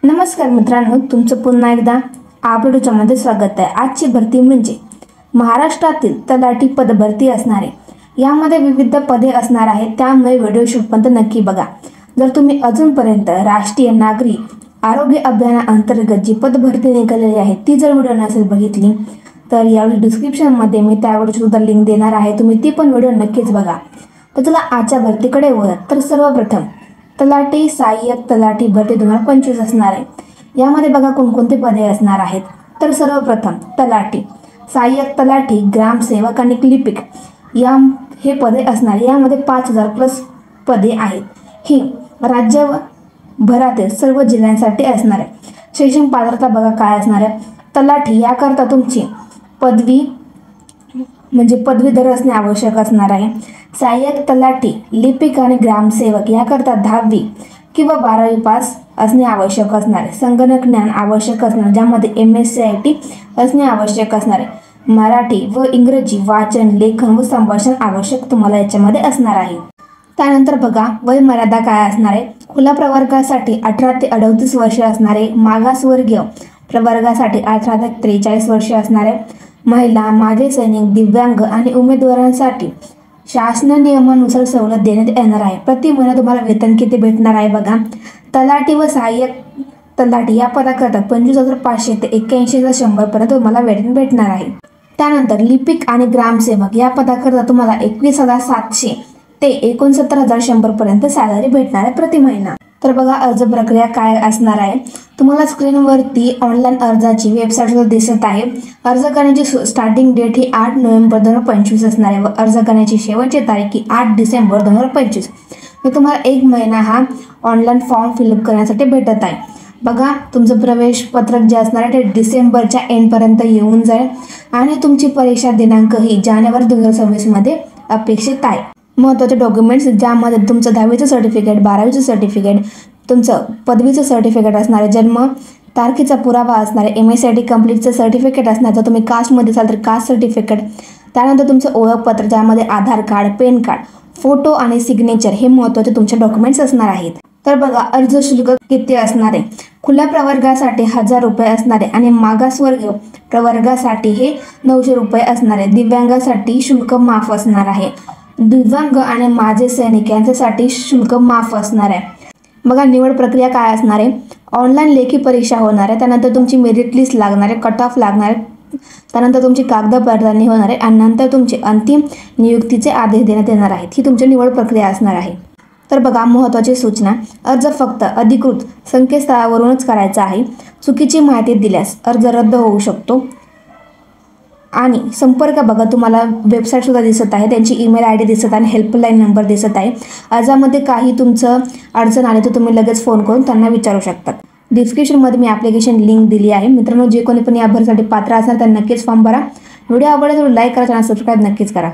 नमस्कार मित्रांनो, तुमचं पुन्हा एकदा आपल्यामध्ये स्वागत आहे। आजची भरती म्हणजे महाराष्ट्रातील तलाठी पद भरती असणार आहे। यामध्ये विविध पदे असणार आहेत, त्यामुळे व्हिडिओ शेवटपर्यंत नक्की बघा। जर तुम्ही अजूनपर्यंत राष्ट्रीय नागरी आरोग्य अभियानाअंतर्गत जी पद भरती निघालेली आहे ती जर व्हिडिओ नसेल बघितली तर यावेळी डिस्क्रिप्शनमध्ये मी त्यावर सुद्धा लिंक देणार आहे, तुम्ही ती पण व्हिडिओ नक्कीच बघा। तर चला आजच्या भरतीकडे वळूया। तर सर्वप्रथम तलाठी सहाय्यक तलाठी भरती 2025 असणार आहे। यामध्ये बघा कोणकोणते पदे असणार आहेत। तर सर्वप्रथम तलाठी सहाय्यक तलाठी ग्रामसेवक आणि लिपिक हे पदे असणार। यामध्ये 5000 प्लस पदे आहेत। ही राज्यभरातील सर्व जिल्ह्यांसाठी असणार आहे। शैक्षणिक पात्रता बघा काय असणार आहे। तलाठी याकरता तुमची पदवी म्हणजे पदवीधर असणे आवश्यक असणार आहे। सहाय्यक तलाठी लिपिक आणि ग्रामसेवक याकरता 10वी किंवा 12वी पास असणे आवश्यक असणार आहे। संगणक ज्ञान आवश्यक असणार, ज्यामध्ये MSc असणे आवश्यक असणार आहे। मराठी व इंग्रजी वाचन लेखन व संभाषण आवश्यक तुम्हाला याच्यामध्ये असणार आहे। त्यानंतर बघा वय मर्यादा काय असणार आहे। खुला प्रवर्गासाठी 18 ते 38 वर्ष असणार आहे। मागासवर्गीय प्रवर्गासाठी 18 ते 43 वर्ष असणार आहे। महिला, माजी सैनिक, दिव्यांग आणि उमेदवारांसाठी शासन नियमानुसार सवलत देण्यात येणार आहे। प्रति महिना तुम्हाला वेतन किती भेटणार आहे बघा। तलाठी व सहाय्यक तलाठी या पदाकरता 25,500 ते 81,100 पर्यंत तुम्हाला वेतन भेटणार आहे। त्यानंतर लिपिक आणि ग्रामसेवक या पदाकरता तुम्हाला 21,700 ते 69,100 पर्यंत सॅलरी भेटणार आहे प्रति महिना। तर बघा अर्ज प्रक्रिया काय असणार आहे। तुम्हाला स्क्रीनवरती ऑनलाईन अर्जाची वेबसाईट दिसत आहे। अर्ज करण्याची स्टार्टिंग डेट ही 8 नोव्हेंबर 2025 असणार आहे व अर्ज करण्याची शेवटची तारीख ही 8 डिसेंबर 2025। मी तुम्हाला 1 महिना हा ऑनलाईन फॉर्म फिलअप करण्यासाठी भेटत आहे। बघा तुमचं प्रवेश पत्रक जे असणार आहे ते डिसेंबरच्या एंडपर्यंत येऊन जाईल आणि तुमची परीक्षा दिनांक ही जानेवारी 2026 मध्ये अपेक्षित आहे। महत्त्वाचे डॉक्युमेंट्स ज्यामध्ये तुमचं 10वीचं सर्टिफिकेट, 12वीचं सर्टिफिकेट, तुमचं पदवीचं सर्टिफिकेट असणार आहे, जन्म तारखेचा पुरावा असणार आहे, MSc कंप्लीटचं सर्टिफिकेट असणार, जर तुम्ही कास्टमध्ये असाल तर कास्ट सर्टिफिकेट, त्यानंतर तुमचं ओळखपत्र ज्यामध्ये आधार कार्ड, पॅन कार्ड, फोटो आणि सिग्नेचर हे महत्त्वाचे तुमचे डॉक्युमेंट्स असणार आहेत। तर बघा अर्ज शुल्क किती असणार आहे। खुल्या प्रवर्गासाठी 1000 रुपये असणार आहे आणि मागासवर्गीय प्रवर्गासाठी हे 900 रुपये असणार आहे। दिव्यांगासाठी शुल्क माफ असणार आहे। दिव्यांग आणि माजी सैनिक यांच्यासाठी शुल्क माफ असणार आहे। बघा निवड प्रक्रिया काय असणार आहे। ऑनलाईन लेखी परीक्षा होणार आहे, त्यानंतर तुमची मेरिट लिस्ट लागणार आहे, कट ऑफ लागणार आहे, त्यानंतर तुमची कागदपत्रांनी होणार आहे आणि नंतर तुमचे अंतिम नियुक्तीचे आदेश देण्यात येणार आहेत। ही तुमची निवड प्रक्रिया असणार आहे। तर बघा महत्त्वाची सूचना, अर्ज फक्त अधिकृत संकेतस्थळावरूनच करायचा आहे। चुकीची माहिती दिल्यास अर्ज रद्द होऊ शकतो। आणि संपर्क बघा तुम्हाला वेबसाईट सुद्धा दिसत आहे, त्यांची ईमेल ID दिसत आहे आणि हेल्पलाईन नंबर दिसत आहे। अर्जामध्ये काही तुमचं अडचण आली तर तुम्ही लगेच फोन करून त्यांना विचारू शकतात। डिस्क्रिप्शनमध्ये मी ॲप्लिकेशन लिंक दिली आहे। मित्रांनो जे कोणी पण या भरतीसाठी पात्र असणार त्यांना नक्कीच फॉर्म भरा। व्हिडिओ आवडला तर लाईक करा, चॅनल सबस्क्राईब नक्कीच करा।